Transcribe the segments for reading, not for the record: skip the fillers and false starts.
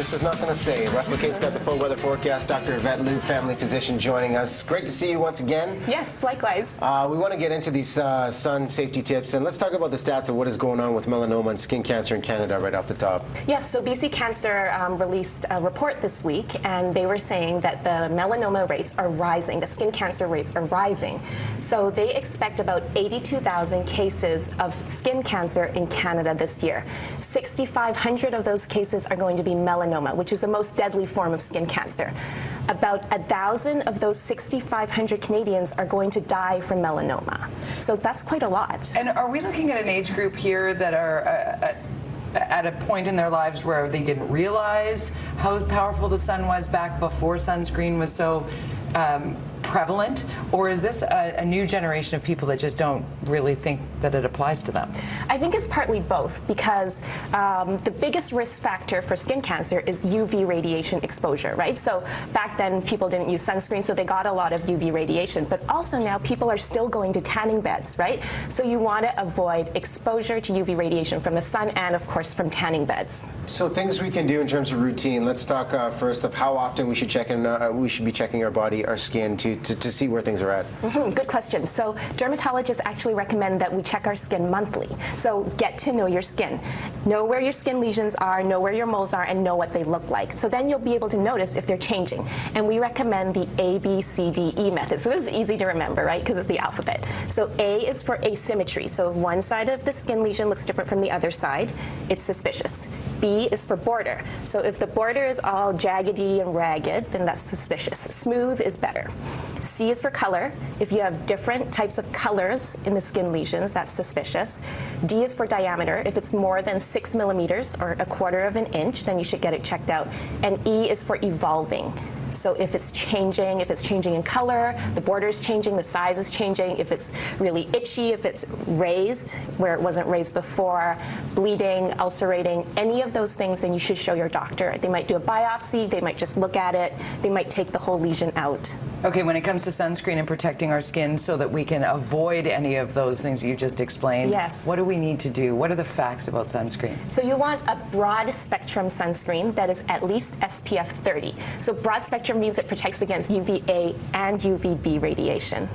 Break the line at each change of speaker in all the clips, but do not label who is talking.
This is not going to stay. Russell Kate's got the full weather forecast. Dr. Yvette Lu, family physician, joining us. Great to see you once again.
Yes, likewise.
We want to get into these sun safety tips, and let's talk about the stats of what is going on with melanoma and skin cancer in Canada right off the top.
Yes, so BC Cancer released a report this week, and they were saying that the melanoma rates are rising, the skin cancer rates are rising. So they expect about 82,000 cases of skin cancer in Canada this year. 6,500 of those cases are going to be melanoma, which is the most deadly form of skin cancer. About 1,000 of those 6,500 Canadians are going to die from melanoma. So that's quite a lot.
And are we looking at an age group here that are at a point in their lives where they didn't realize how powerful the sun was back before sunscreen was so prevalent, or is this a new generation of people that just don't really think that it applies to them?
I think it's partly both, because the biggest risk factor for skin cancer is UV radiation exposure, right? So back then people didn't use sunscreen, so they got a lot of UV radiation, but also now people are still going to tanning beds, right? So you want to avoid exposure to UV radiation from the sun and of course from tanning beds.
So things we can do in terms of routine. Let's talk first of how often we should be checking our body, our skin to see where things are at.
Good question. So dermatologists actually recommend that we check our skin monthly. So get to know your skin. Know where your skin lesions are, know where your moles are, and know what they look like. So then you'll be able to notice if they're changing. And we recommend the ABCDE method. So this is easy to remember, right? Because it's the alphabet. So A is for asymmetry. So if one side of the skin lesion looks different from the other side, it's suspicious. B is for border. So if the border is all jaggedy and ragged, then that's suspicious. Smooth is better. C is for color. If you have different types of colors in the skin lesions, that's suspicious. D is for diameter. If it's more than 6 millimeters or 1/4 of an inch, then you should get it checked out. And E is for evolving. So if it's changing in color, the border is changing, the size is changing, if it's really itchy, if it's raised where it wasn't raised before, bleeding, ulcerating, any of those things, then you should show your doctor. They might do a biopsy, they might just look at it, they might take the whole lesion out.
Okay, when it comes to sunscreen and protecting our skin so that we can avoid any of those things you just explained,
yes,
what do we need to do? What are the facts about sunscreen?
So you want a broad spectrum sunscreen that is at least SPF 30. So broad spectrum means it protects against UVA and UVB radiation.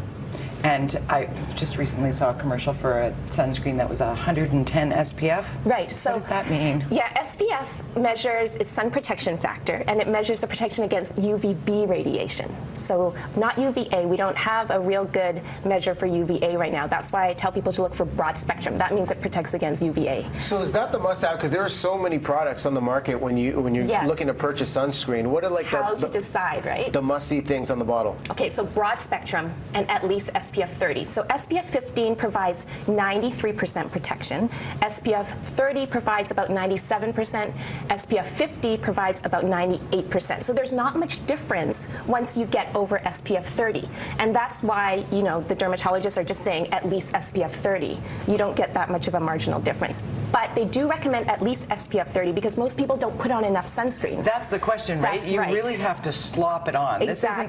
And I just recently saw a commercial for a sunscreen that was 110 SPF.
Right. So
what does that mean?
Yeah, SPF measures its sun protection factor, and it measures the protection against UVB radiation. So not UVA. We don't have a real good measure for UVA right now. That's why I tell people to look for broad spectrum. That means it protects against UVA.
So is that the must-have? Because there are so many products on the market when you're
yes,
looking to purchase sunscreen. What are like
how to decide, right?
The must-see things on the bottle?
Okay, so broad spectrum and at least SPF 30. So SPF 15 provides 93% protection. SPF 30 provides about 97%. SPF 50 provides about 98%. So there's not much difference once you get over SPF 30. And that's why, you know, the dermatologists are just saying at least SPF 30. You don't get that much of a marginal difference. But they do recommend at least SPF 30 because most people don't put on enough sunscreen.
That's the question, right?
That's
you
right.
really have to slop it on.
Exactly.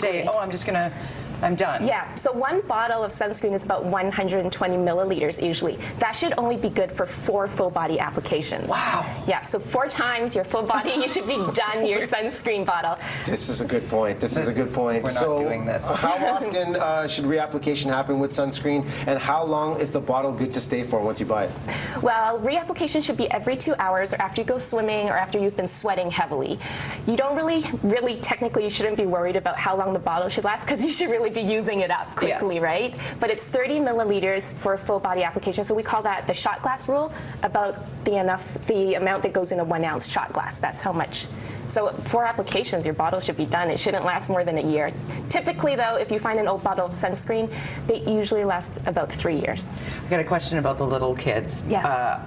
This isn't I'm done.
Yeah, so one bottle of sunscreen is about 120 milliliters usually. That should only be good for 4 full body applications.
Wow.
Yeah, so 4 times your full body, you should be done your sunscreen bottle.
This is a good point. This is a good point.
We're not doing this.
How often should reapplication happen with sunscreen, and how long is the bottle good to stay for once you buy it?
Well, reapplication should be every 2 hours or after you go swimming or after you've been sweating heavily. You don't really technically, you shouldn't be worried about how long the bottle should last because you should really be using it up quickly, yes, right? But it's 30 milliliters for a full body application, so we call that the shot glass rule, about the amount that goes in a 1 ounce shot glass. That's how much. So 4 applications, your bottle should be done. It shouldn't last more than a year. Typically, though, if you find an old bottle of sunscreen, they usually last about 3 years.
I got a question about the little kids.
Yes.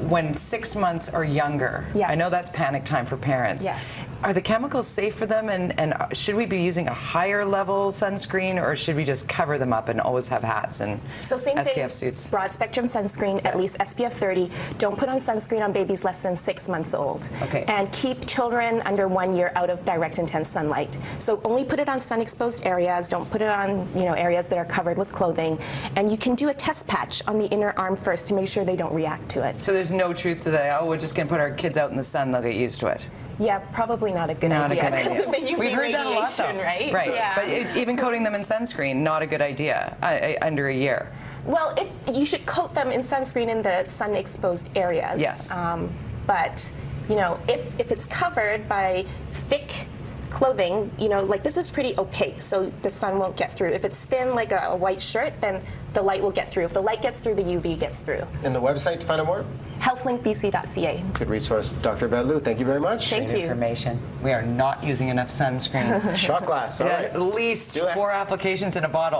When 6 months or younger,
yes,
I know that's panic time for parents.
Yes.
Are the chemicals safe for them, and should we be using a higher level sunscreen, or should we just cover them up and always have hats and SPF suits?
Broad spectrum sunscreen, yes, at least SPF 30. Don't put on sunscreen on babies less than 6 months old.
Okay.
And keep children under 1 year out of direct intense sunlight. So only put it on sun exposed areas. Don't put it on, you know, areas that are covered with clothing. And you can do a test patch on the inner arm first to make sure they don't react to it.
So there's no truth to that. Oh, we're just going to put our kids out in the sun; they'll get used to it.
Yeah, probably not a good
Not a
idea
good
because
idea.
of the UV
We've heard that a lot, though.
radiation, right?
Right.
Yeah.
But even coating them in sunscreen, not a good idea under a year.
Well, if you should coat them in sunscreen in the sun-exposed areas.
Yes.
But you know, if it's covered by thick clothing, you know, like this is pretty opaque, so the sun won't get through. If it's thin, like a white shirt, then the light will get through. If the light gets through, the UV gets through.
And the website to find out more?
Healthlinkbc.ca.
Good resource. Dr. Yvette Lu, thank you very much.
Thank
Great
you.
information. We are not using enough sunscreen.
Shot glass, all right.
At least
Do that.
4 applications in a bottle.